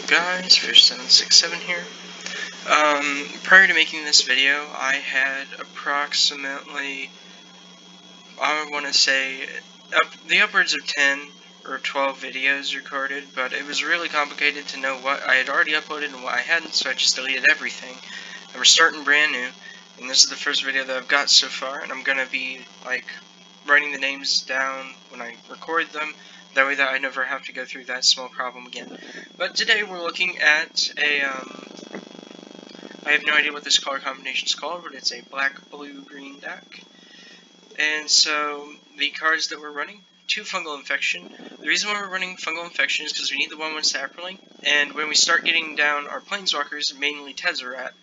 Guys, Fish767 here. Prior to making this video, I had approximately, I want to say, the upwards of 10 or 12 videos recorded, but it was really complicated to know what I had already uploaded and what I hadn't, so I just deleted everything. And we're starting brand new, and this is the first video that I've got so far, and I'm going to be, writing the names down when I record them. That way that I never have to go through that small problem again. But today we're looking at a, I have no idea what this color combination is called, but it's a black, blue, green deck. And so, the cards that we're running, 2 Fungal Infection. The reason why we're running Fungal Infection is because we need the 1/1 Sapperling, and when we start getting down our Planeswalkers, mainly Tezzeret,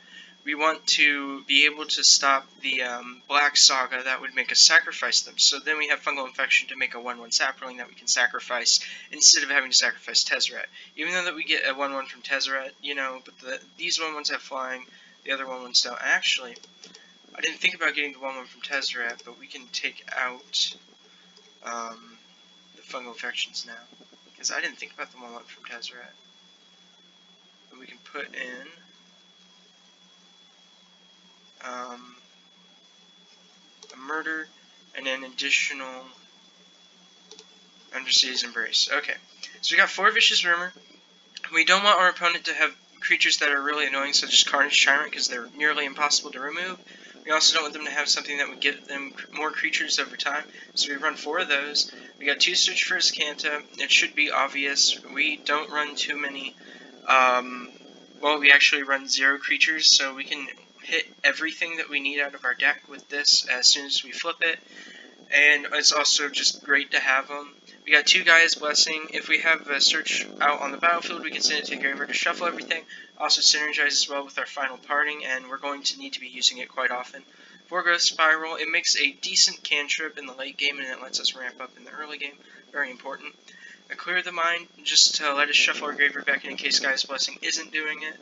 we want to be able to stop the Black Saga that would make us sacrifice them. So then we have Fungal Infection to make a 1/1 Sapperling that we can sacrifice instead of having to sacrifice Tezzeret. Even though that we get a 1/1 from Tezzeret, you know, but these 1/1s have flying, the other 1/1s don't. Actually, I didn't think about getting the 1/1 from Tezzeret, but we can take out the Fungal Infections now. Because I didn't think about the 1/1 from Tezzeret. But we can put in a murder, and an additional Undersea's Embrace. Okay, so we got 4 Vicious Rumor. We don't want our opponent to have creatures that are really annoying, such as Carnage Tyrant, because they're nearly impossible to remove. We also don't want them to have something that would get them more creatures over time, so we run 4 of those. We got 2 Search for Azcanta. It should be obvious. We don't run too many, well, we actually run 0 creatures, so we can hit everything that we need out of our deck with this as soon as we flip it, and it's also just great to have them. We got 2 Gaia's Blessing. If we have a search out on the battlefield, we can send it to the graveyard to shuffle everything. Also synergizes well with our final parting, and we're going to need to be using it quite often. 4 Growth Spiral. It makes a decent cantrip in the late game, and it lets us ramp up in the early game. Very important. A Clear the Mind, just to let us shuffle our graveyard back in case Gaia's Blessing isn't doing it.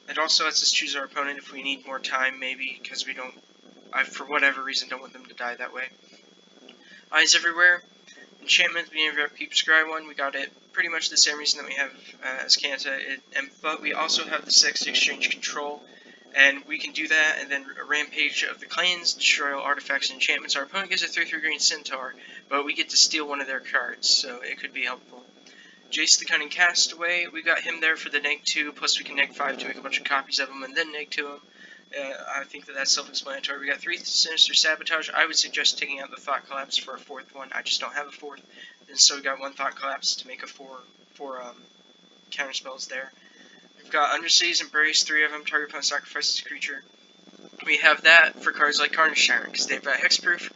It also lets us choose our opponent if we need more time, maybe, because we don't, for whatever reason, don't want them to die that way. Eyes Everywhere. Enchantment, being a Peep Scry one, we got it pretty much the same reason that we have Azcanta, but we also have the 6 Exchange Control, and we can do that, and then a Rampage of the Clans, destroy all artifacts and enchantments. Our opponent gets a 3/3 green Centaur, but we get to steal one of their cards, so it could be helpful. Jace the Cunning Castaway, we got him there for the -2, plus we can -5 to make a bunch of copies of him, and then -2 him. I think that's self-explanatory. We got 3 Sinister Sabotage. I would suggest taking out the Thought Collapse for a 4th one. I just don't have a 4th. And so we got 1 Thought Collapse to make a 4 counter spells there. We've got Undersea's Embrace, 3 of them. Target opponent sacrifices a creature. We have that for cards like Carnage Tyrant, because they've got Hexproof,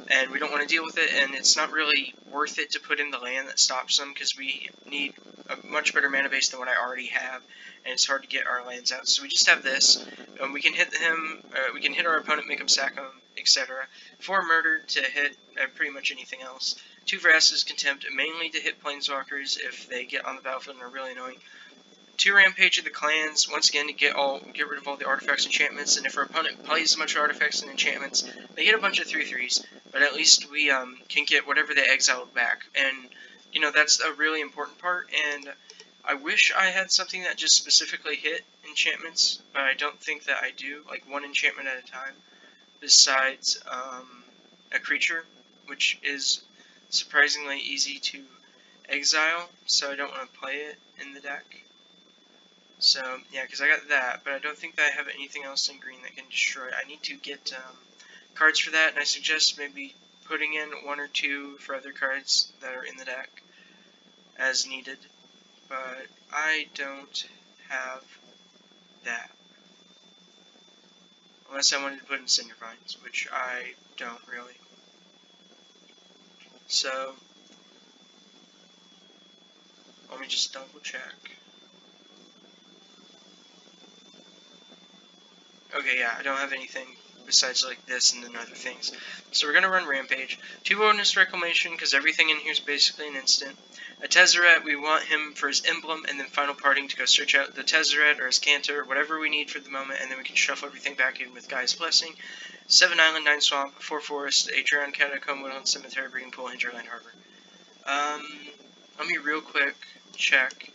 and we don't want to deal with it, and it's not really worth it to put in the land that stops them, because we need a much better mana base than what I already have, and it's hard to get our lands out. So we just have this, and we can hit him, we can hit our opponent, make him sack him, etc. 4 Murder to hit pretty much anything else. 2 Vraska's Contempt, mainly to hit Planeswalkers if they get on the battlefield and are really annoying. 2 Rampage of the Clans, once again to get rid of all the artifacts and enchantments, and if our opponent plays a bunch of artifacts and enchantments, they get a bunch of 3/3s, but at least we can get whatever they exiled back, and you know, that's a really important part, and I wish I had something that just specifically hit enchantments, but I don't think that I do, like 1 enchantment at a time, besides a creature, which is surprisingly easy to exile, so I don't want to play it in the deck. So, yeah, because I got that, but I don't think that I have anything else in green that can destroy it. I need to get cards for that, and I suggest maybe putting in 1 or 2 for other cards that are in the deck as needed, but I don't have that. Unless I wanted to put in Cinder Vines, which I don't really. So, let me just double check. Okay, yeah, I don't have anything besides like this and then other things. So we're going to run Rampage. 2 Bonus Reclamation, because everything in here is basically an instant. A Tezzeret, we want him for his emblem, and then Final Parting to go search out the Tezzeret or his Cantor, or whatever we need for the moment, and then we can shuffle everything back in with Gaia's Blessing. 7 Island, 9 Swamp, 4 Forest, Atrion, Catacomb, Woodland, Cemetery, Breeding Pool, Hinterland Harbor. Let me real quick check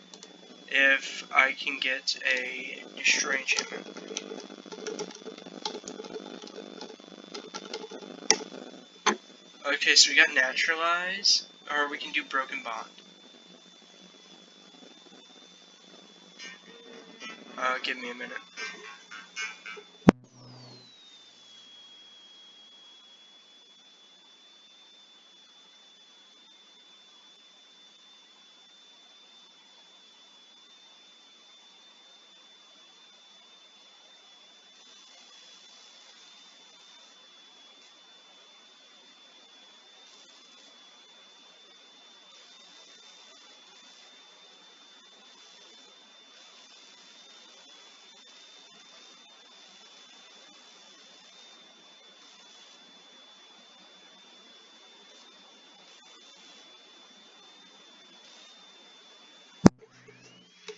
if I can get a destroy enchantment. Okay, so we got naturalize, or we can do broken bond. Give me a minute.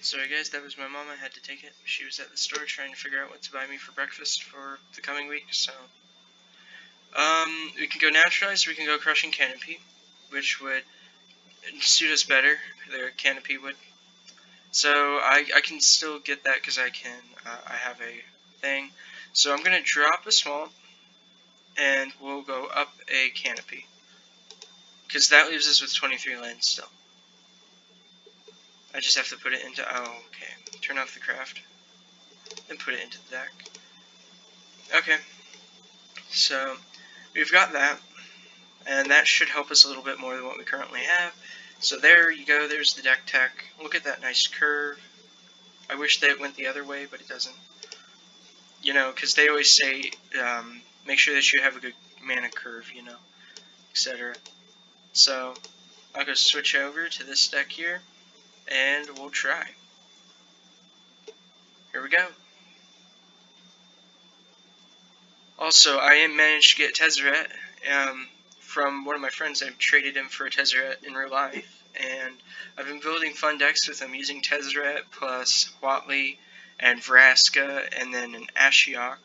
Sorry guys, that was my mom. I had to take it. She was at the store trying to figure out what to buy me for breakfast for the coming week, so... we can go naturalize, or we can go crushing canopy, which would suit us better. Their canopy would. So I can still get that because I have a thing. So I'm gonna drop a swamp, and we'll go up a canopy, because that leaves us with 23 lands still. I just have to put it into, oh, okay, turn off the craft, then put it into the deck. Okay, so we've got that, and that should help us a little bit more than what we currently have. So there you go, there's the deck tech. Look at that nice curve. I wish that it went the other way, but it doesn't. You know, because they always say, make sure that you have a good mana curve, you know, etc. So, I'll go switch over to this deck here, and we'll try. Here we go. Also, I managed to get Tezzeret from one of my friends. I've traded him for a Tezzeret in real life, and I've been building fun decks with him using Tezzeret plus Huatli and Vraska, and then an Ashiok,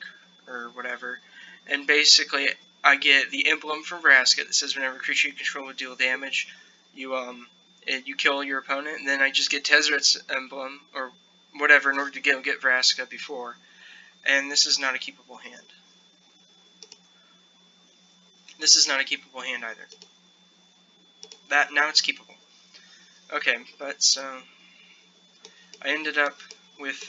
or whatever. And basically, I get the emblem from Vraska that says whenever a creature you control will deal damage, you kill your opponent, and then I just get Tezzeret's emblem, or whatever, in order to get Vraska before. And this is not a keepable hand. This is not a keepable hand either. Now it's keepable. Okay, but so I ended up with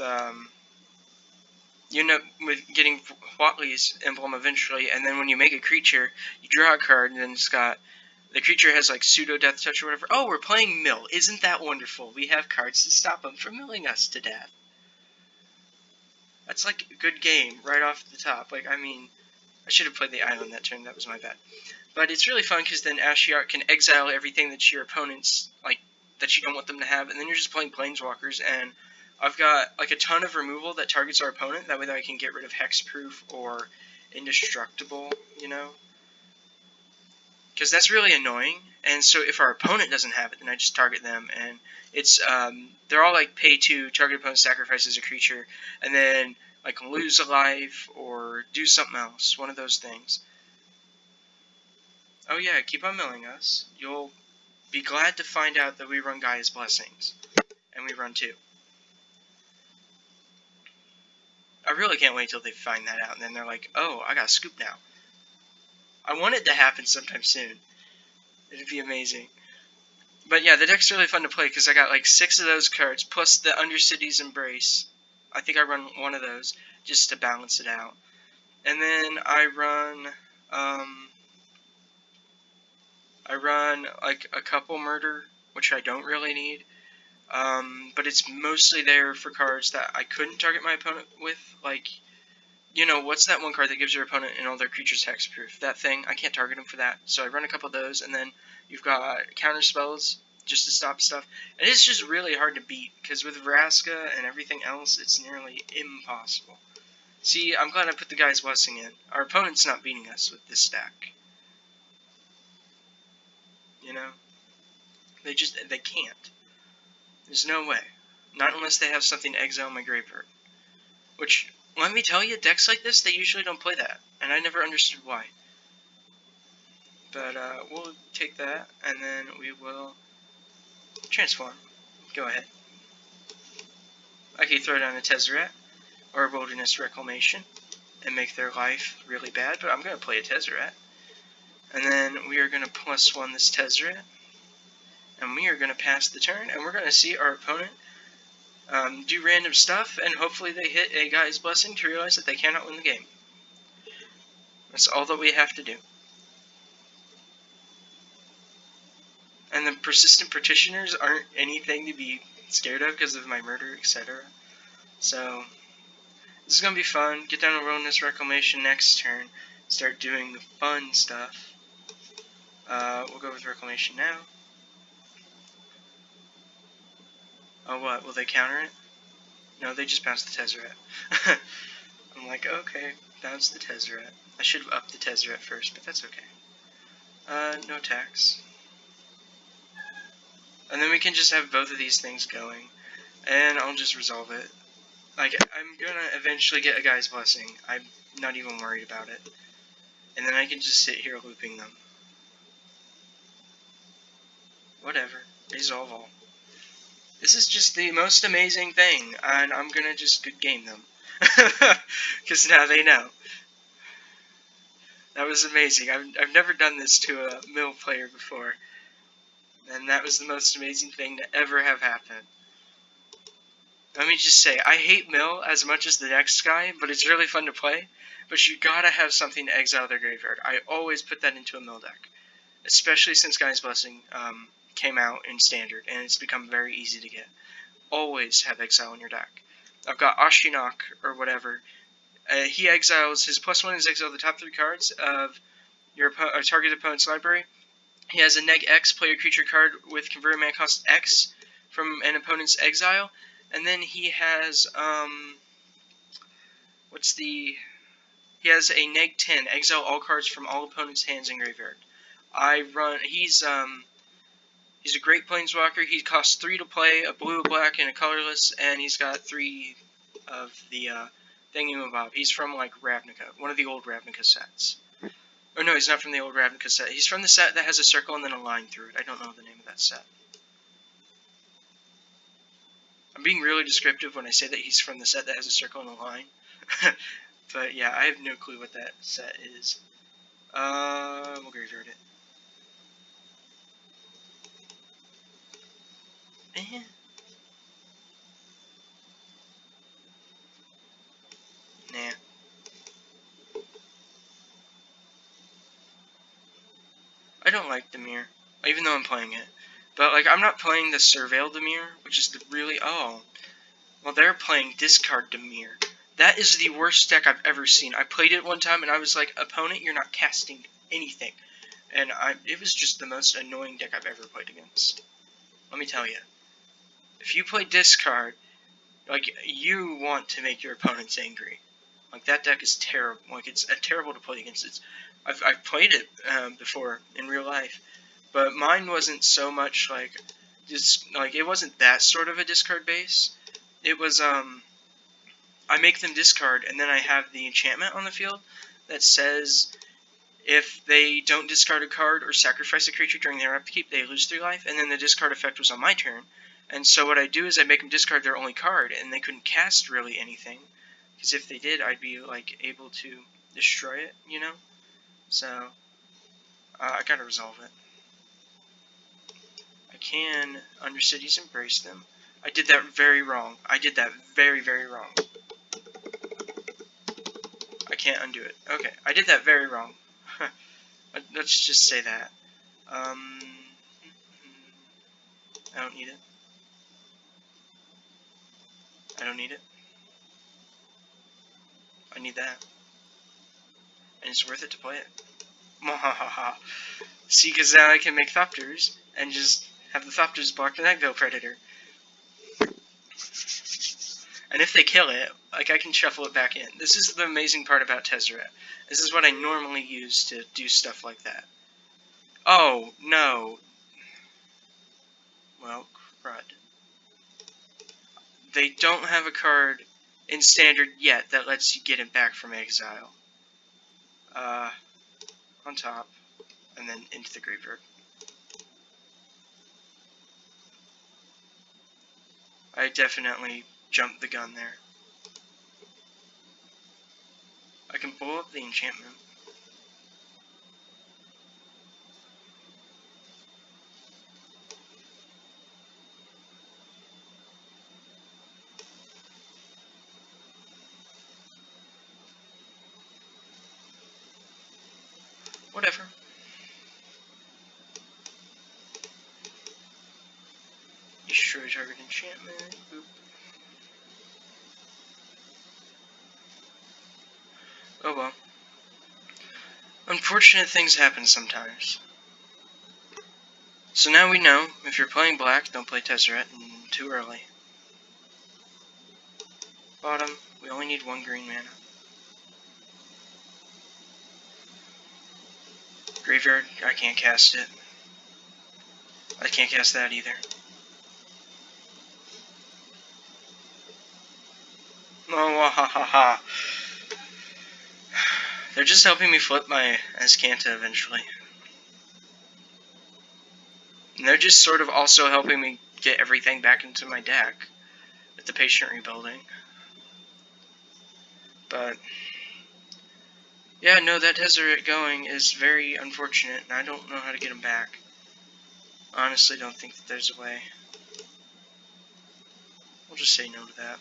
you end up with getting Huatli's emblem eventually, and then when you make a creature, you draw a card, and then it's got the creature has like pseudo death touch or whatever. Oh, we're playing mill. Isn't that wonderful? We have cards to stop them from milling us to death. That's like a good game right off the top. Like, I mean, I should have played the island that turn. That was my bad. But it's really fun because then Ashiok can exile everything that your opponents, like, that you don't want them to have, and then you're just playing Planeswalkers, and I've got, like, a ton of removal that targets our opponent. That way that I can get rid of Hexproof or Indestructible, you know? Because that's really annoying, and so if our opponent doesn't have it, then I just target them, and it's, they're all, like, pay to target opponent sacrifices a creature, and then, like, lose a life, or do something else, one of those things. Oh yeah, keep on milling us. You'll be glad to find out that we run Gaia's Blessings. And we run 2. I really can't wait till they find that out, and then they're like, oh, I got a scoop now. I want it to happen sometime soon. It'd be amazing. But yeah, the deck's really fun to play, because I got like 6 of those cards, plus the Undercity's Embrace. I think I run one of those, just to balance it out. And then I run like a couple Murder, which I don't really need. But it's mostly there for cards that I couldn't target my opponent with, like, you know, what's that one card that gives your opponent and all their creatures hexproof? That thing, I can't target them for that, so I run a couple of those, and then you've got counter spells just to stop stuff, and it's just really hard to beat, because with Vraska and everything else, it's nearly impossible. See, I'm glad I put the Gaia's Blessing in. Our opponent's not beating us with this stack. You know? They can't. There's no way. Not unless they have something to exile my graveyard. Which, let me tell you, decks like this, they usually don't play that. And I never understood why. But, we'll take that, and then we will transform. Go ahead. I could throw down a Tezzeret or a Wilderness Reclamation and make their life really bad, but I'm going to play a Tezzeret. And then we are going to +1 this Tezzeret, and we are going to pass the turn, and we're going to see our opponent do random stuff, and hopefully they hit a Guy's Blessing to realize that they cannot win the game. That's all that we have to do. And the Persistent Petitioners aren't anything to be scared of because of my murder, etc. So, this is going to be fun. Get down to Wilderness Reclamation next turn. Start doing the fun stuff. We'll go with Reclamation now. Oh, what? Will they counter it? No, they just bounced the Tezzeret. I'm like, okay, bounce the Tezzeret. I should have upped the Tezzeret first, but that's okay. No tax. And then we can just have both of these things going, and I'll just resolve it. Like, I'm gonna eventually get a Guy's Blessing. I'm not even worried about it. And then I can just sit here looping them. Whatever. Resolve all. This is just the most amazing thing, and I'm gonna just good game them. Because now they know. That was amazing. I've never done this to a mill player before. And that was the most amazing thing to ever have happened. Let me just say, I hate mill as much as the next guy, but it's really fun to play. But you gotta have something to exile their graveyard. I always put that into a mill deck. Especially since Guy's Blessing came out in Standard, and it's become very easy to get. Always have exile in your deck. I've got Ashiok, or whatever. He exiles, his +1 is exile the top 3 cards of your target opponent's library. He has a neg-X, play a creature card with converted mana cost X from an opponent's exile. And then he has, he has a neg-10, exile all cards from all opponent's hands and graveyard. He's a great planeswalker. He costs 3 to play, a blue, a black, and a colorless, and he's got 3 of the, Thingamabob. He's from, like, Ravnica, one of the old Ravnica sets. Oh no, he's not from the old Ravnica set. He's from the set that has a circle and then a line through it. I don't know the name of that set. I'm being really descriptive when I say that he's from the set that has a circle and a line. But yeah, I have no clue what that set is. We'll graveyard it. Nah. I don't like Dimir, even though I'm playing it. But, like, I'm not playing the Surveil Dimir, which is the really... Oh. Well, they're playing Discard Dimir. That is the worst deck I've ever seen. I played it one time, and I was like, opponent, you're not casting anything. And it was just the most annoying deck I've ever played against. Let me tell you. If you play Discard, like, you want to make your opponents angry. Like, that deck is terrible. Like, it's terrible to play against. I've played it before in real life, but mine wasn't so much like it wasn't that sort of a discard base. It was I make them discard, and then I have the enchantment on the field that says if they don't discard a card or sacrifice a creature during their upkeep, they lose 3 life, and then the discard effect was on my turn. And so what I do is I make them discard their only card, and they couldn't cast really anything, because if they did, I'd be like able to destroy it, you know. So I gotta resolve it. I can Undercities Embrace them. I did that very wrong. I did that very, very wrong. I can't undo it. Okay, I did that very wrong. Let's just say that. I don't need it. I don't need it. I need that. And it's worth it to play it. Mwahaha. See, because now I can make Thopters, and just have the Thopters block the Nagville Predator. And if they kill it, like, I can shuffle it back in. This is the amazing part about Tezzeret. This is what I normally use to do stuff like that. Oh, no. Well, crud. They don't have a card in Standard yet that lets you get it back from exile. On top, and then into the graveyard. I definitely jumped the gun there. I can blow up the enchantment. Whatever. Destroy target enchantment. Boop. Oh well. Unfortunate things happen sometimes. So now we know, if you're playing black, don't play Tezzeret too early. Bottom, we only need 1 green mana. Graveyard, I can't cast it. I can't cast that either. Oh, ha ha ha. They're just helping me flip my Azcanta eventually. And they're just sort of also helping me get everything back into my deck with the Patient Rebuilding. But yeah, no, that Tezzeret going is very unfortunate, and I don't know how to get him back. Honestly, don't think that there's a way. We'll just say no to that.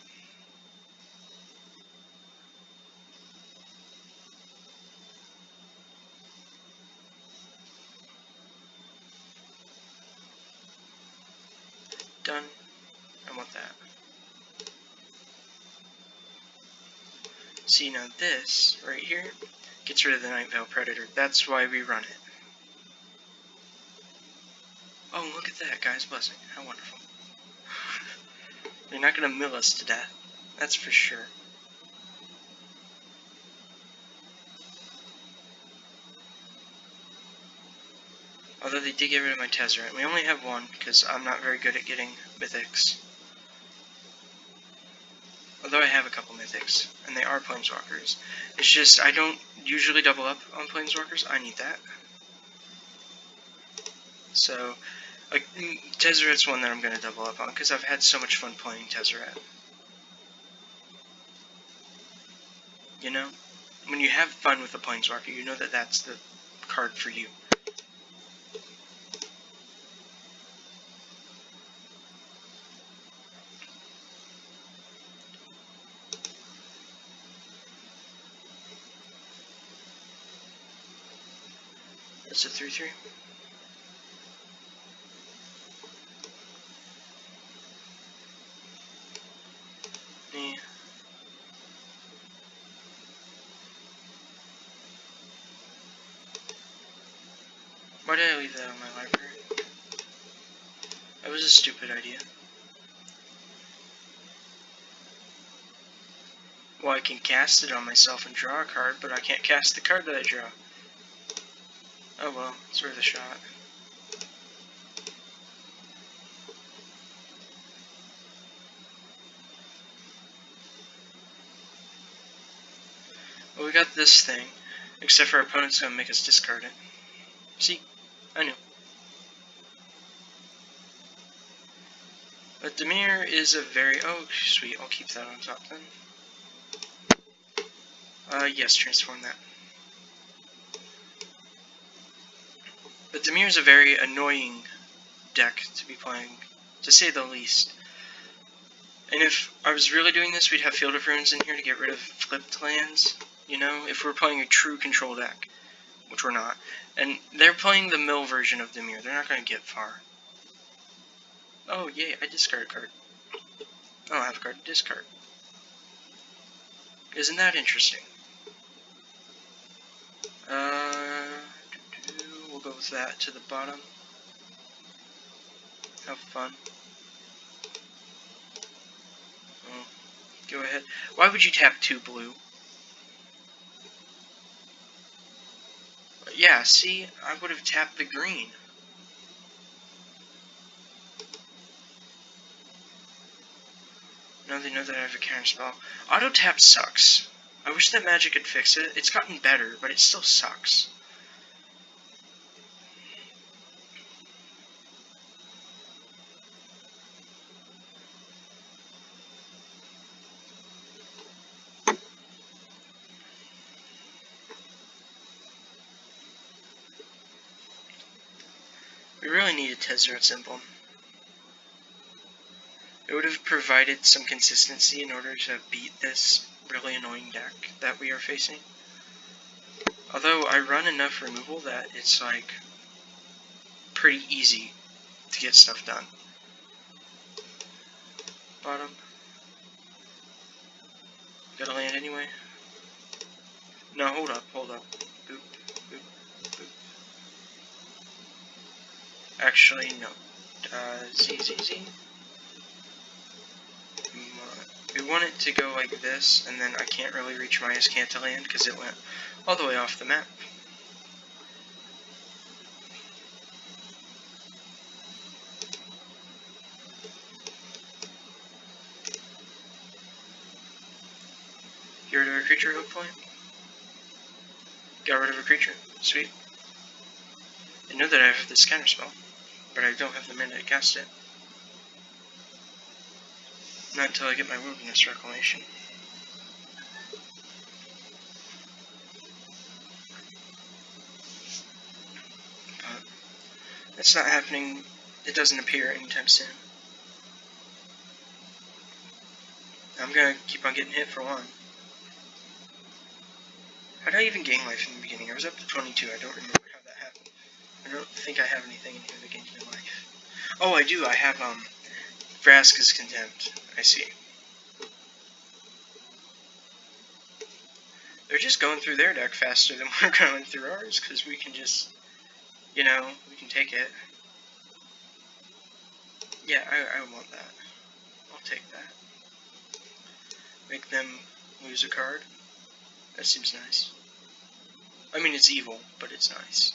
Done. I want that. See, now this, right here, gets rid of the Night Veil Predator. That's why we run it. Oh, look at that, guy's blessing. How wonderful. They're not going to mill us to death. That's for sure. Although they did get rid of my Tezzeret. We only have 1, because I'm not very good at getting mythics. Although I have a couple mythics, and they are planeswalkers. It's just, I don't usually double up on planeswalkers. I need that. So, like, Tezzeret's one that I'm going to double up on, because I've had so much fun playing Tezzeret. You know? When you have fun with a planeswalker, you know that that's the card for you. That's a 3/3. Yeah. Why did I leave that on my library? That was a stupid idea. Well, I can cast it on myself and draw a card, but I can't cast the card that I draw. Oh well, it's worth a shot. Well, we got this thing, except for our opponent's gonna make us discard it. See? I knew. But Dimir is a very... Oh, sweet, I'll keep that on top then. Yes, transform that. But Dimir is a very annoying deck to be playing, to say the least. And if I was really doing this, we'd have Field of Ruins in here to get rid of flipped lands, you know, if we're playing a true control deck, which we're not. And they're playing the mill version of Dimir, they're not going to get far. Oh, yay, I discard a card. I don't have a card to discard. Isn't that interesting? We'll go with that to the bottom. Have fun. Oh, go ahead. Why would you tap 2 blue? Yeah, see? I would have tapped the green. Now they know that I have a counter spell. Auto tap sucks. I wish that Magic could fix it. It's gotten better, but it still sucks. We really need a Tezzeret symbol. It would have provided some consistency in order to beat this really annoying deck that we are facing. Although I run enough removal that it's like pretty easy to get stuff done. Bottom. Gotta land anyway. No, hold up. Boop, boop, boop. Actually, no. Z. We want it to go like this, and then I can't really reach my Azcanta land because it went all the way off the map. Get rid of a creature, hopefully. Got rid of a creature. Sweet. I know that I have this counterspell, but I don't have the mana to cast it. Not until I get my Wilderness Reclamation. But that's not happening. It doesn't appear anytime soon. I'm gonna keep on getting hit for one. How did I even gain life in the beginning? I was up to 22. I don't remember how that happened. I don't think I have anything in here that gains me life. Oh, I do. I have, Vraska's Contempt. I see. They're just going through their deck faster than we're going through ours, because we can just, you know, we can take it. Yeah, I want that. I'll take that. Make them lose a card. That seems nice. I mean, it's evil, but it's nice.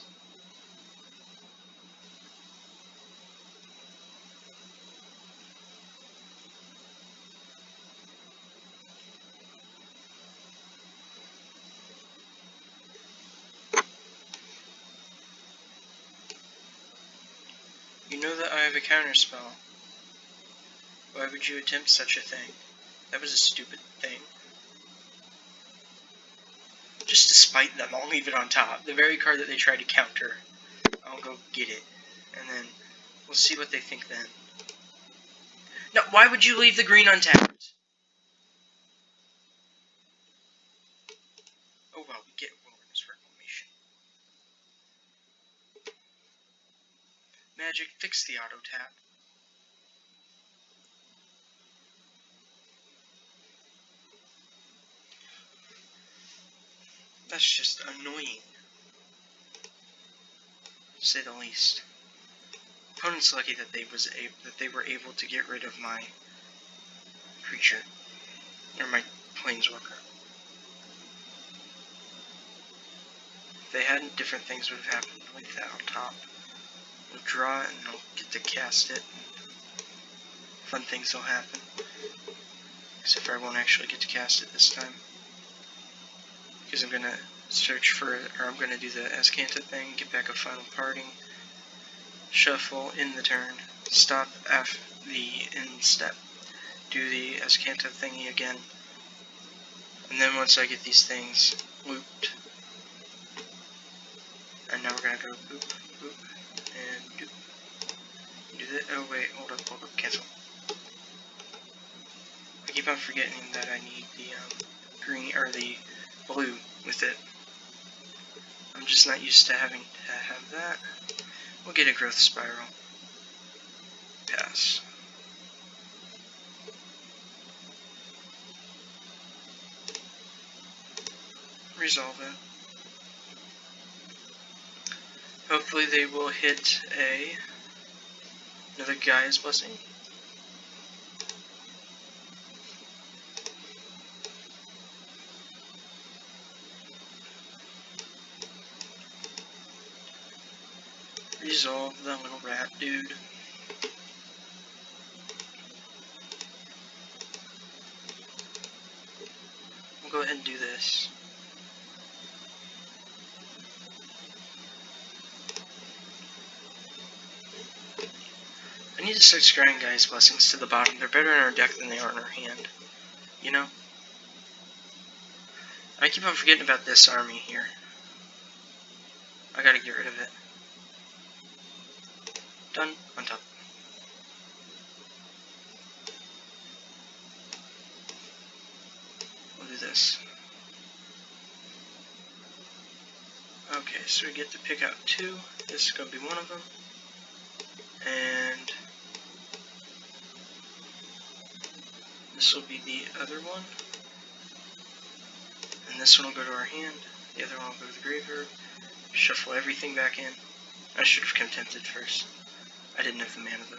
You know that I have a counterspell. Why would you attempt such a thing? That was a stupid thing. Just to spite them, I'll leave it on top. The very card that they tried to counter, I'll go get it. And then we'll see what they think then. Now, why would you leave the green untapped? Oh well, we get Wilderness Reclamation. Magic, fix the auto tap. That's just annoying, to say the least. Opponent's lucky that they were able to get rid of my creature, or my planeswalker. If they hadn't, different things would have happened. Leave that on top. We'll draw it, and I'll get to cast it. Fun things will happen. Except for I won't actually get to cast it this time. Because I'm gonna search for, or I'm gonna do the Azcanta thing, get back a final parting, shuffle in the turn, stop after the end step, do the Azcanta thingy again, and then once I get these things looped, and now we're gonna go boop, boop, and do that. Oh wait, hold up, cancel. I keep on forgetting that I need the green, or the blue with it. I'm just not used to having to have that. We'll get a growth spiral. Pass. Resolve it. Hopefully they will hit another Gaia's Blessing. Resolve the little rat dude. We'll go ahead and do this. I need to start scrying Gaia's Blessings to the bottom. They're better in our deck than they are in our hand. You know? I keep on forgetting about this army here. I gotta get rid of it. Done. On top. We'll do this. Okay, so we get to pick out 2. This is going to be one of them. And this will be the other one. And this one will go to our hand. The other one will go to the graveyard. Shuffle everything back in. I should have contempted first. I didn't have the mana though.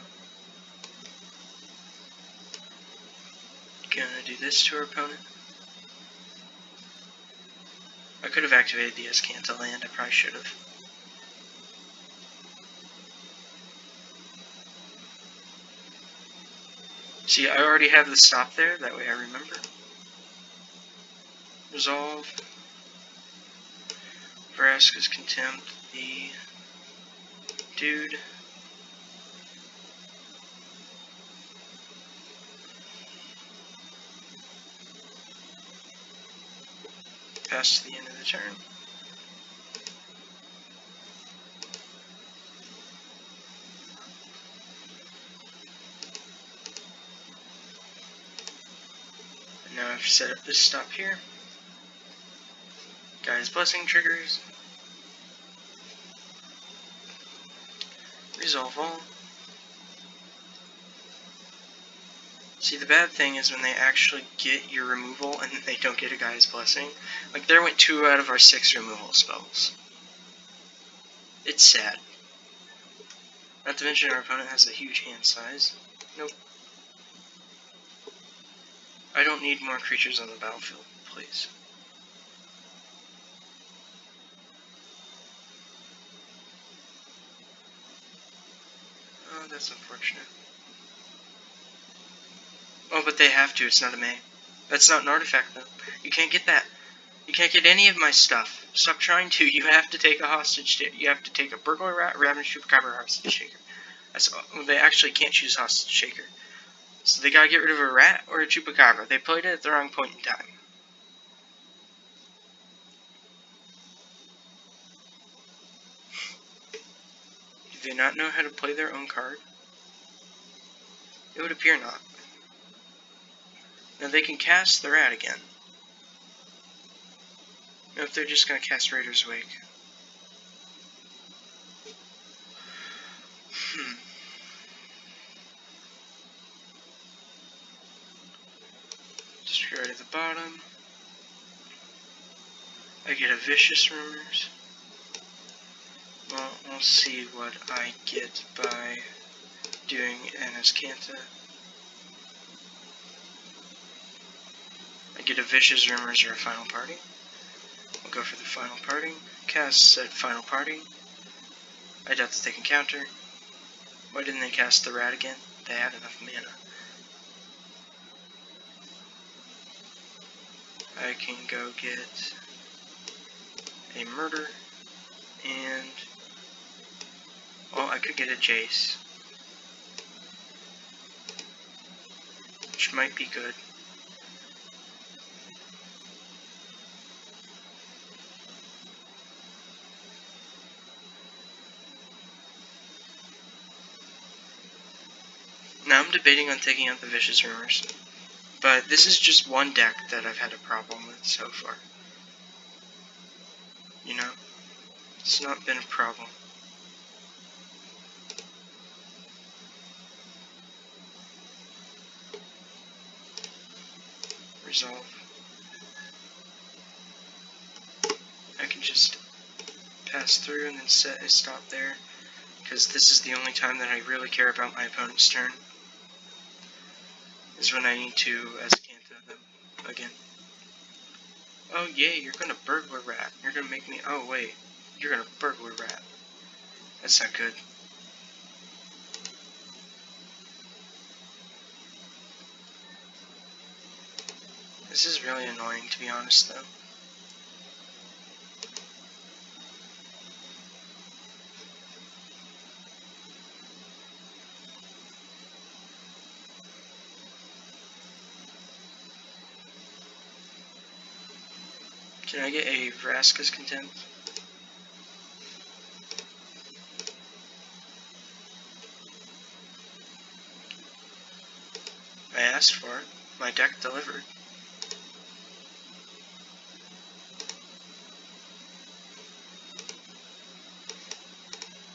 Gonna do this to our opponent. I could have activated the Escanta land, I probably should have. See, I already have the stop there, that way I remember. Resolve. Vraska's Contempt, the dude. Pass to the end of the turn. And now I've set up this stop here. Guy's Blessing triggers. Resolve all. See, the bad thing is when they actually get your removal and they don't get a Guy's Blessing. Like, there went 2 out of our 6 removal spells. It's sad. Not to mention our opponent has a huge hand size. Nope. I don't need more creatures on the battlefield, please. Oh, that's unfortunate. Oh, but they have to, it's not a May. That's not an artifact, though. You can't get that. You can't get any of my stuff. Stop trying to. You have to take a hostage. You have to take a Burglar Rat, Ravenous Chupacabra, or Hostage Taker. That's all. They actually can't choose Hostage Taker. So they gotta get rid of a Rat or a Chupacabra. They played it at the wrong point in time. Do they not know how to play their own card? It would appear not. Now they can cast the Rat again. Now if they're just gonna cast Raider's Wake. Destroy to the bottom. I get a Vicious Rumors. Well, we'll see what I get by doing an Escanta. I get a Vicious Rumors or a Final Party. We'll go for the Final Party. Cast said Final Party. I doubt that they can counter. Why didn't they cast the Rat again? They had enough mana. I can go get a Murder, and, well, I could get a Jace, which might be good. Now I'm debating on taking out the Vicious Rumors, but this is just one deck that I've had a problem with so far. You know, it's not been a problem. Resolve. I can just pass through and then set a stop there, because this is the only time that I really care about my opponent's turn, is when I need to Escanta them again. Oh yay, you're gonna Burglar Rat. You're gonna make me, oh wait, you're gonna Burglar Rat. That's not good. This is really annoying, to be honest, though. Can I get a Vraska's Contempt? asked for it. My deck delivered.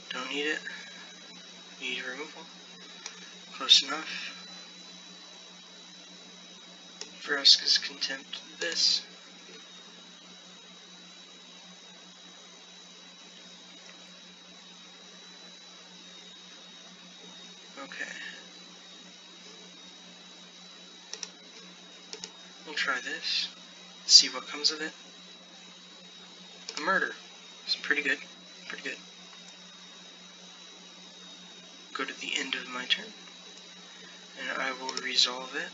Don't need it. Need removal. Close enough. Vraska's Contempt this. Okay. We'll try this. See what comes of it. A murder. It's pretty good. Pretty good. Go to the end of my turn. And I will resolve it.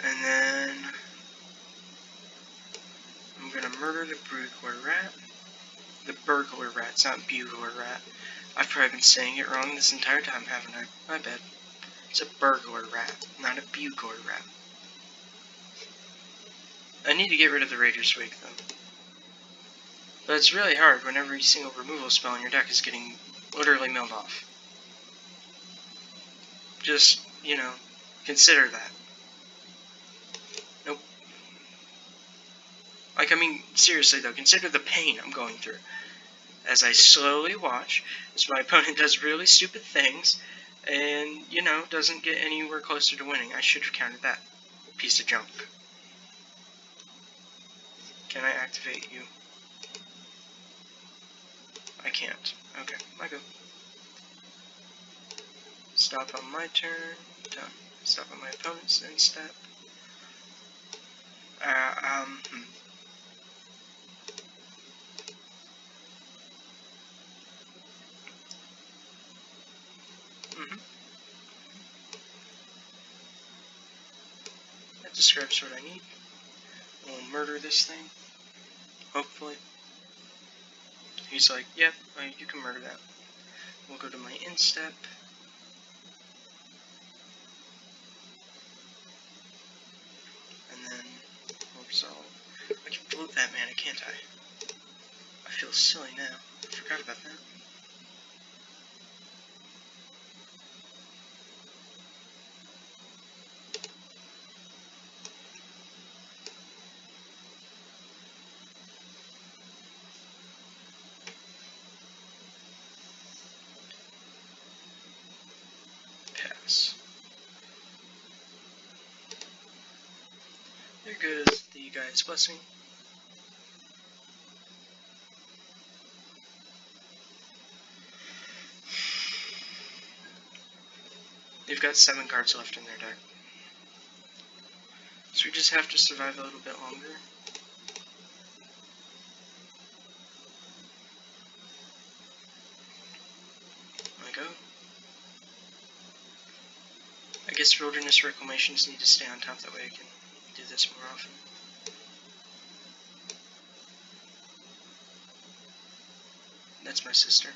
And then I'm gonna murder the burglar rat. The burglar rat, it's not bugler rat. I've probably been saying it wrong this entire time, haven't I? My bad. It's a burglar rat, not a bugler rat. I need to get rid of the Raider's Wake, though. But it's really hard when every single removal spell in your deck is getting literally milled off. Just, you know, consider that. Nope. Like, I mean, seriously though, consider the pain I'm going through. As I slowly watch, as my opponent does really stupid things, and, you know, doesn't get anywhere closer to winning. I should have countered that piece of junk. Can I activate you? I can't. Okay, I go. Stop on my turn. Done. Stop on my opponent's end step. That describes what I need. We'll murder this thing. Hopefully. He's like, yep, you can murder that. We'll go to my end step. And then we'll resolve. I can float that mana, can't I? I feel silly now. I forgot about that. Pass. There goes the guy's blessing. They've got 7 cards left in their deck. So we just have to survive a little bit longer. I go. I guess Wilderness Reclamations need to stay on top, that way I can do this more often. That's my sister,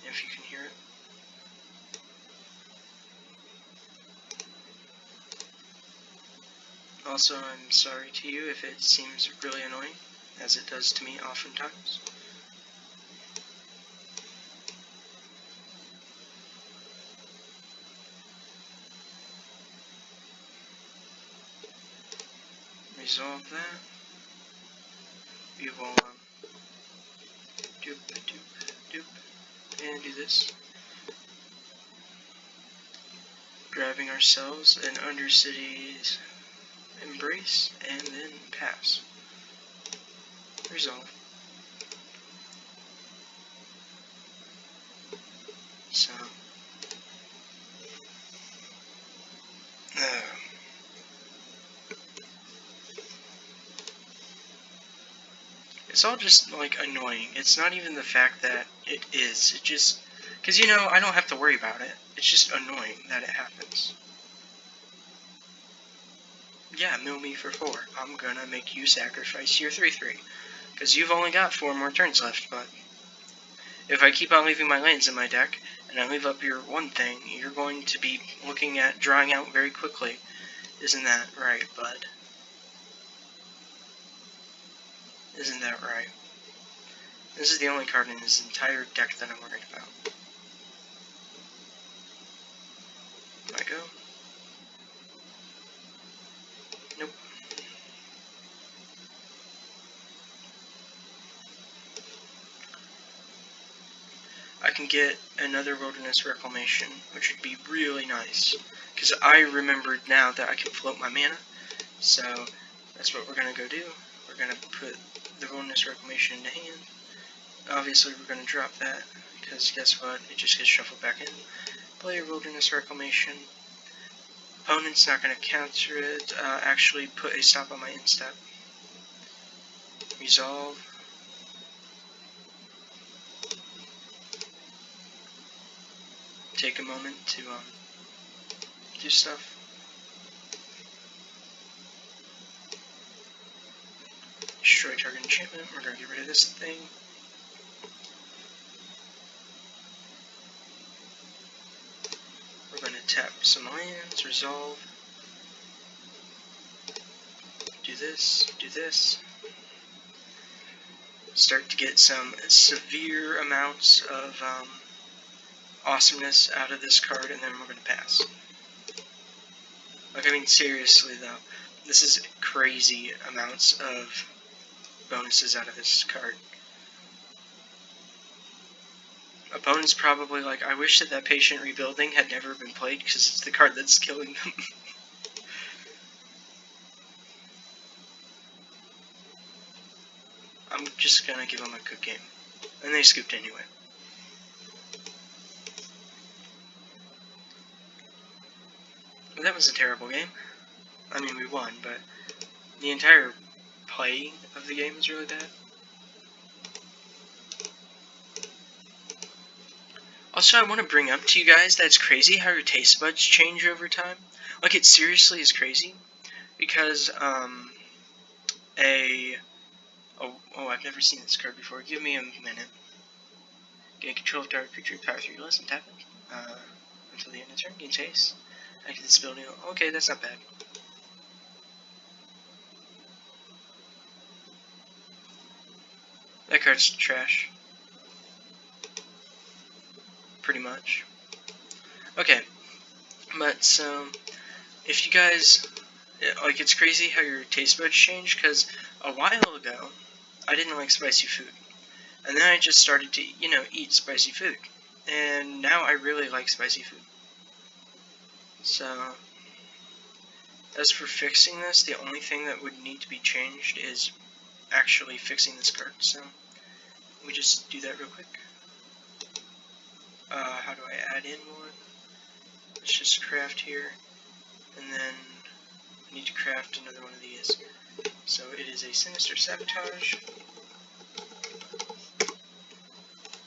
if you can hear it. Also, I'm sorry to you if it seems really annoying, as it does to me oftentimes. Resolve that. We will doop, and do this. Grabbing ourselves an Undercity's Embrace, and then pass. Resolve. So, it's all just, like, annoying. It's not even the fact that it is. It just, because, you know, I don't have to worry about it. It's just annoying that it happens. Yeah, mill me for 4. I'm gonna make you sacrifice your 3/3. Because you've only got 4 more turns left, but if I keep on leaving my lands in my deck, and I leave up your one thing, you're going to be looking at drawing out very quickly. Isn't that right, bud? Isn't that right? This is the only card in his entire deck that I'm worried about. I go? Nope. I can get another Wilderness Reclamation, which would be really nice, because I remembered now that I can float my mana, so that's what we're going to go do. We're going to put the Wilderness Reclamation into hand. Obviously we're going to drop that, because guess what, it just gets shuffled back in. Play your Wilderness Reclamation. Opponent's not going to counter it, actually put a stop on my end step. Resolve. Take a moment to do stuff. Destroy target enchantment. We're going to get rid of this thing. We're going to tap some lands, resolve. Do this, do this. Start to get some severe amounts of awesomeness out of this card, and then we're going to pass. Like, I mean, seriously though, this is crazy amounts of bonuses out of this card. Opponent's probably like, I wish that Patient Rebuilding had never been played, because it's the card that's killing them. I'm just gonna give them a good game. And they scooped anyway. Well, that was a terrible game. I mean, we won, but the entire play of the game was really bad. Also, I want to bring up to you guys that it's crazy how your taste buds change over time. Like, it seriously is crazy. Because, Oh, I've never seen this card before. Give me a minute. Gain control of target creature, power 3 less, and tap it. Until the end of the turn, gain chase. Active this ability. Okay, that's not bad. That card's trash. Pretty much. Okay. But, so, if you guys, like, it's crazy how your taste buds change, because a while ago, I didn't like spicy food. And then I just started to, eat spicy food. And now I really like spicy food. So, as for fixing this, the only thing that would need to be changed is actually fixing this card. So, let me just do that real quick. How do I add in one? Let's just craft here. And then I need to craft another one of these. So it is a Sinister Sabotage.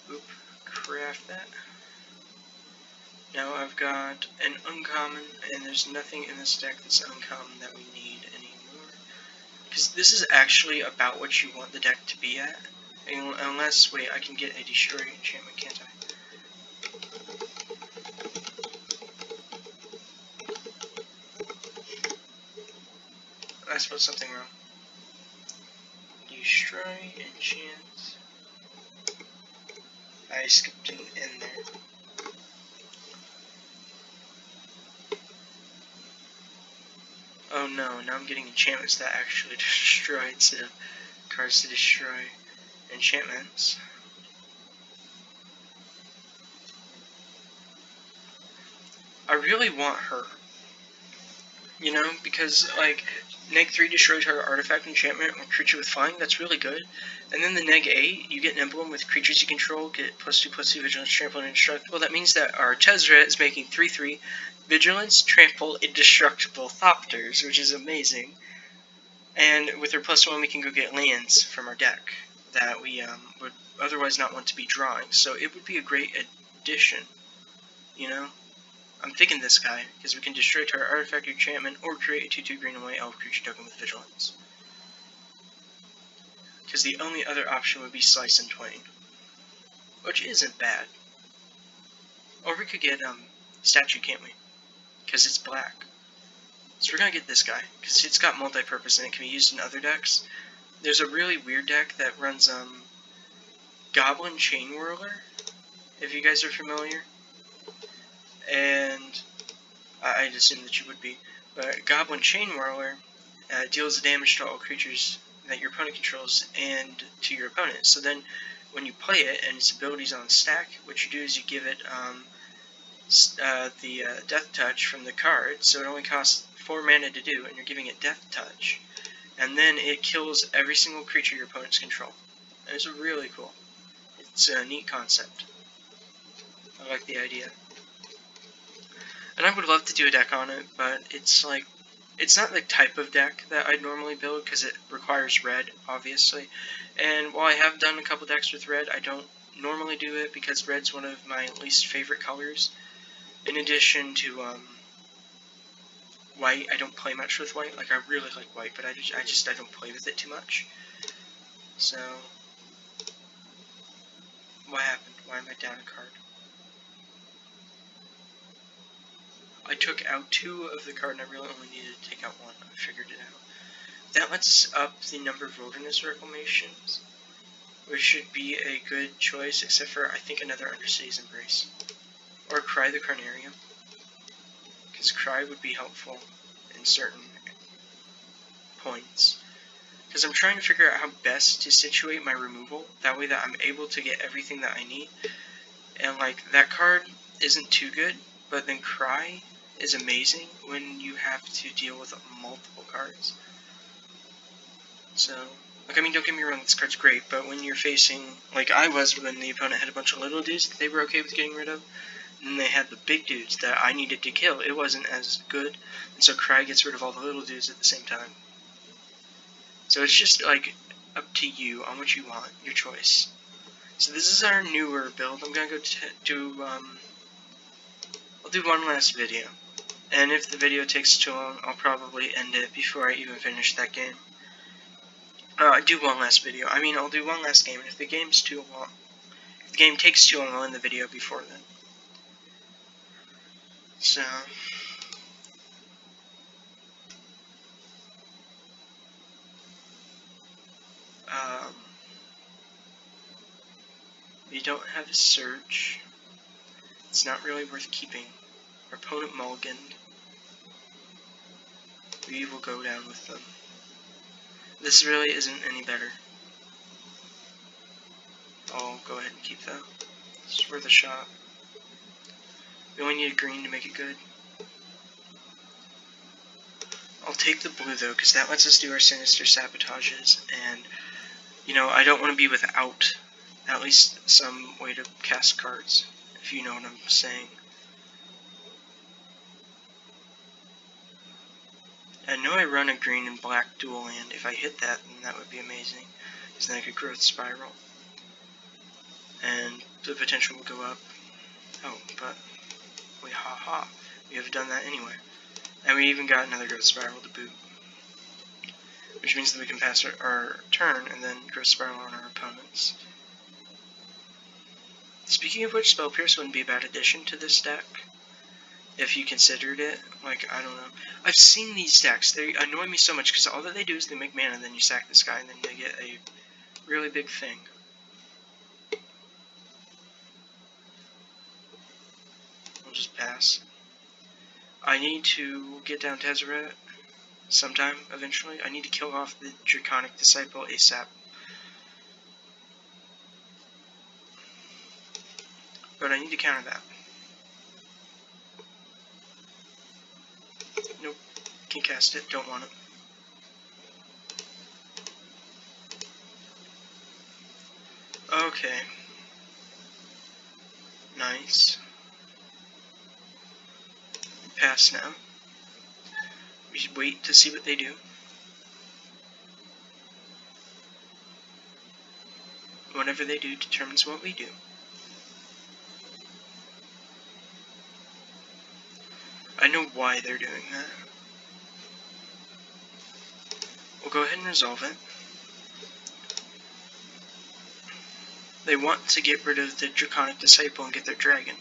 Oop, craft that. Now I've got an uncommon, and there's nothing in this deck that's uncommon that we need anymore. Because this is actually about what you want the deck to be at. Unless, wait, I can get a Destroy enchantment, can't I? I spelled something wrong. Destroy enchant. I skipped an N there. Oh no, now I'm getting enchantments that actually destroy instead of cards to destroy enchantments. I really want her. Because, like, neg 3 destroys her artifact enchantment or creature with flying, that's really good. And then the neg 8, you get an emblem with creatures you control, get +2/+2 vigilance, trample, and indestructible. That means that our Tezzeret is making 3/3 vigilance, trample, indestructible Thopters, which is amazing. And with her +1, we can go get lands from our deck that we would otherwise not want to be drawing. So it would be a great addition, I'm thinking this guy, because we can destroy target artifact or enchantment, or create a 2/2 green and white elf creature token with vigilance. Because the only other option would be Slice and Twain, which isn't bad. Or we could get Statue, can't we? Because it's black. So we're gonna get this guy, because it's got multi-purpose and it can be used in other decks. There's a really weird deck that runs Goblin Chain Whirler, if you guys are familiar. And I'd assume that you would be. But Goblin Chain Whirler deals damage to all creatures that your opponent controls and to your opponent. So then, when you play it and its abilities on stack, what you do is you give it the Death Touch from the card, so it only costs 4 mana to do, and you're giving it Death Touch. And then it kills every single creature your opponents control. And it's really cool. It's a neat concept. I like the idea. And I would love to do a deck on it, but it's like, it's not the type of deck that I'd normally build because it requires red, obviously. And while I have done a couple decks with red, I don't normally do it because red's one of my least favorite colors. In addition to white, I don't play much with white. Like, I really like white, but I don't play with it too much. So, what happened? Why am I down a card? I took out 2 of the card and I really only needed to take out 1. I figured it out. That lets up the number of wilderness reclamations, which should be a good choice, except for, I think, another Undercity's Embrace. Or Cry the Carnarium. Because Cry would be helpful in certain points. Because I'm trying to figure out how best to situate my removal, that way that I'm able to get everything that I need. And, like, that card isn't too good, but then Cry is amazing when you have to deal with multiple cards. So, like, I mean, don't get me wrong, this card's great, but when you're facing, like I was when the opponent had a bunch of little dudes that they were okay with getting rid of, and then they had the big dudes that I needed to kill, it wasn't as good, and so Cry gets rid of all the little dudes at the same time. So it's just, like, up to you on what you want, your choice. So this is our newer build. I'm gonna go I'll do one last video. And if the video takes too long, I'll probably end it before I even finish that game. Do one last video. I mean, I'll do one last game, and if the game's too long, if the game takes too long, I'll end the video before then. So, we don't have a Surge. It's not really worth keeping. Our opponent mulliganed. We will go down with them. This really isn't any better. I'll go ahead and keep that. It's worth a shot. We only need a green to make it good. I'll take the blue though, because that lets us do our Sinister Sabotages, and, you know, I don't want to be without at least some way to cast cards, if you know what I'm saying. I know I run a green and black dual land. If I hit that, then that would be amazing, because then I could Growth Spiral, and the potential will go up. Oh, but we we have done that anyway, and we even got another Growth Spiral to boot, which means that we can pass our turn and then Growth Spiral on our opponents. Speaking of which, Spell Pierce wouldn't be a bad addition to this deck, if you considered it. Like, I don't know. I've seen these decks. They annoy me so much because all that they do is they make mana, and then you sack this guy, and then they get a really big thing. I'll just pass. I need to get down Tezzeret sometime, eventually. I need to kill off the Draconic Disciple ASAP. But I need to counter that. Nope. Can't cast it. Don't want it. Okay. Nice. Pass now. We should wait to see what they do. Whatever they do determines what we do. I know why they're doing that. We'll go ahead and resolve it. They want to get rid of the Draconic Disciple and get their dragon.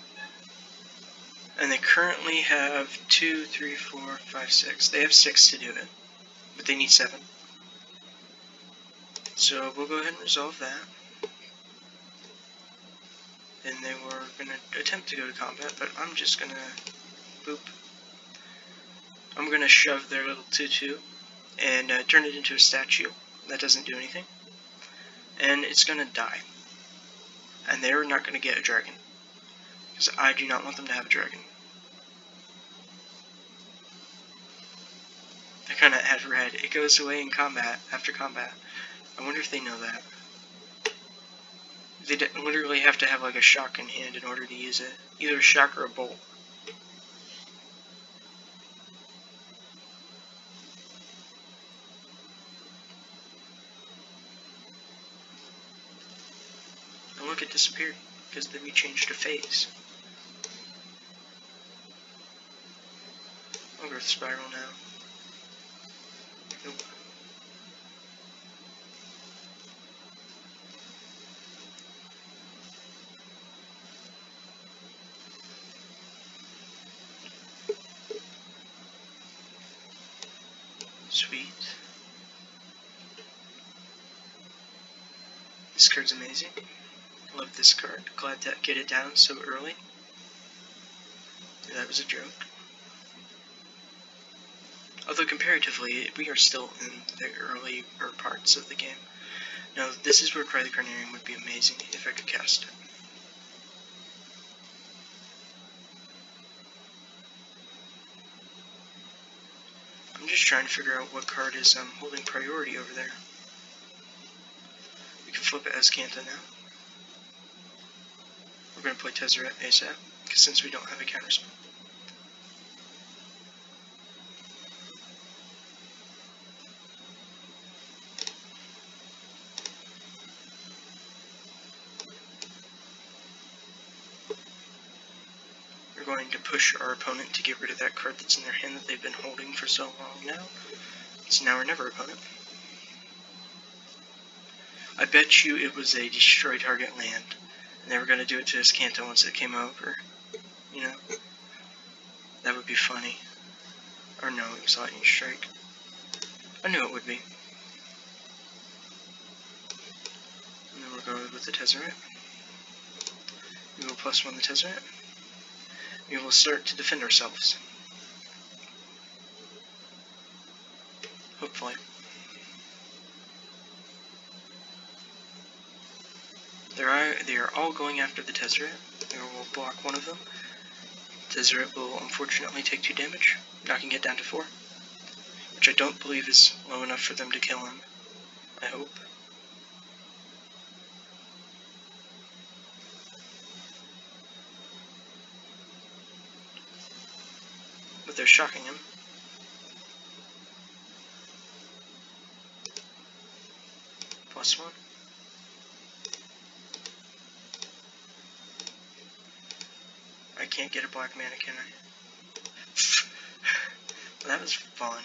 And they currently have 2, 3, 4, 5, 6. They have 6 to do it. But they need 7. So we'll go ahead and resolve that. And they were going to attempt to go to combat, but I'm just going to boop. I'm going to shove their little 2/2 and turn it into a statue. That doesn't do anything. And it's going to die. And they're not going to get a dragon. Because I do not want them to have a dragon. They're kind of at red. It goes away in combat, after combat. I wonder if they know that. They literally have to have like a shock in hand in order to use it. Either a shock or a bolt. And look, it disappeared because we changed a phase. I'll growth spiral now. Nope. Sweet. This card's amazing. Love this card. Glad to get it down so early. That was a joke. Although comparatively, we are still in the earlier parts of the game. Now, this is where Cry the Carnarium would be amazing if I could cast it. I'm just trying to figure out what card is holding priority over there. We can flip it as Kanta now. We're going to play Tezzeret ASAP, because since we don't have a counterspell. We're going to push our opponent to get rid of that card that's in their hand that they've been holding for so long now. It's now or never opponent. I bet you it was a destroy target land. And they were going to do it to his Kanta once it came over. You know? That would be funny. Or no, it was Lightning Strike. I knew it would be. And then we're going with the Tezzeret. We will +1 the Tezzeret. We will start to defend ourselves. Hopefully. They are all going after the Tezzeret. We will block one of them. Tezzeret will unfortunately take 2 damage, knocking it down to 4. Which I don't believe is low enough for them to kill him. I hope. But they're shocking him. +1. I can't get a black mana, can I? Well, that was fun.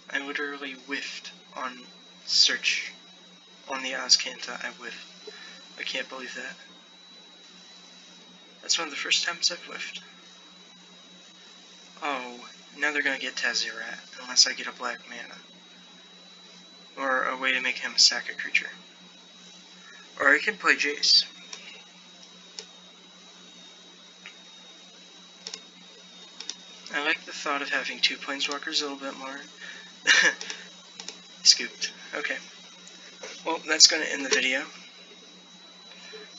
I literally whiffed on search on the Azcanta. I whiffed. I can't believe that. That's one of the first times I've whiffed. Oh, now they're gonna get Tezzeret, unless I get a black mana. Or a way to make him sack a creature. Or I can play Jace. I like the thought of having 2 planeswalkers a little bit more. Scooped. Okay. Well, that's going to end the video.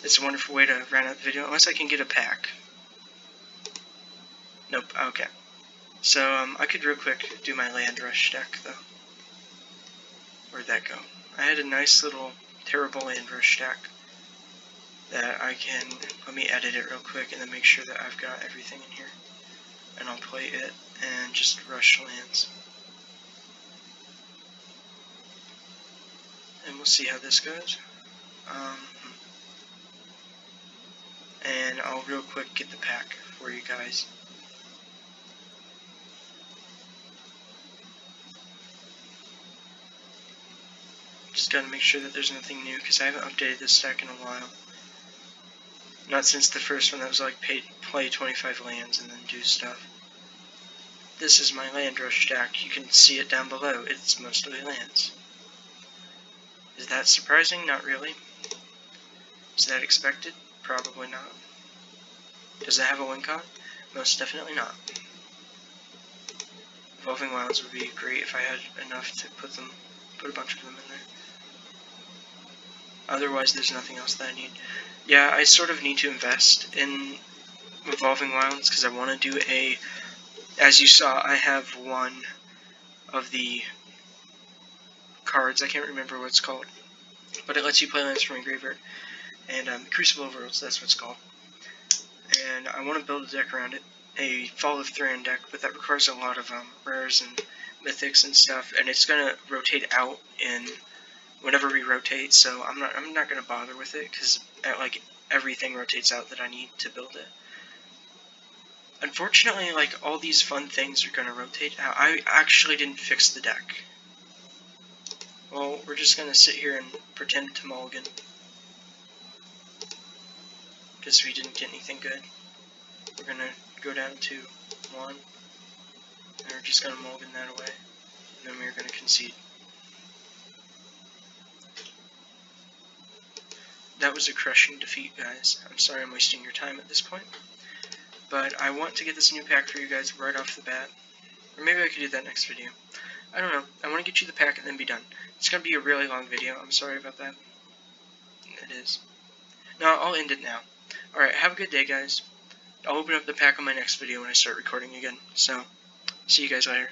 It's a wonderful way to round out the video, unless I can get a pack. Nope, okay. So, I could real quick do my land rush deck, though. Where'd that go? I had a nice little terrible land rush deck that I can, let me edit it real quick and then make sure that I've got everything in here. And I'll play it and just rush lands. And we'll see how this goes. And I'll real quick get the pack for you guys. Just gotta make sure that there's nothing new, because I haven't updated this deck in a while. Not since the first one that was like play 25 lands and then do stuff. This is my land rush deck. You can see it down below. It's mostly lands. Is that surprising? Not really. Is that expected? Probably not. Does it have a win con? Most definitely not. Evolving Wilds would be great if I had enough to put a bunch of them in there. Otherwise, there's nothing else that I need. Yeah, I sort of need to invest in Evolving Wilds because I want to do a... As you saw, I have one of the cards. I can't remember what it's called. But it lets you play lands from your graveyard. And Crucible of Worlds, that's what it's called. And I want to build a deck around it. A Fall of Thran deck, but that requires a lot of rares and mythics and stuff. And it's going to rotate out in... whenever we rotate, so I'm not gonna bother with it because like everything rotates out that I need to build it. Unfortunately, like all these fun things are gonna rotate out. I actually didn't fix the deck. Well, we're just gonna sit here and pretend to mulligan because we didn't get anything good. We're gonna go down to 1, and we're just gonna mulligan that away, and then we're gonna concede. That was a crushing defeat, guys. I'm sorry I'm wasting your time at this point. But I want to get this new pack for you guys right off the bat. Or maybe I could do that next video. I don't know. I want to get you the pack and then be done. It's going to be a really long video. I'm sorry about that. It is. No, I'll end it now. Alright, have a good day, guys. I'll open up the pack on my next video when I start recording again. So, see you guys later.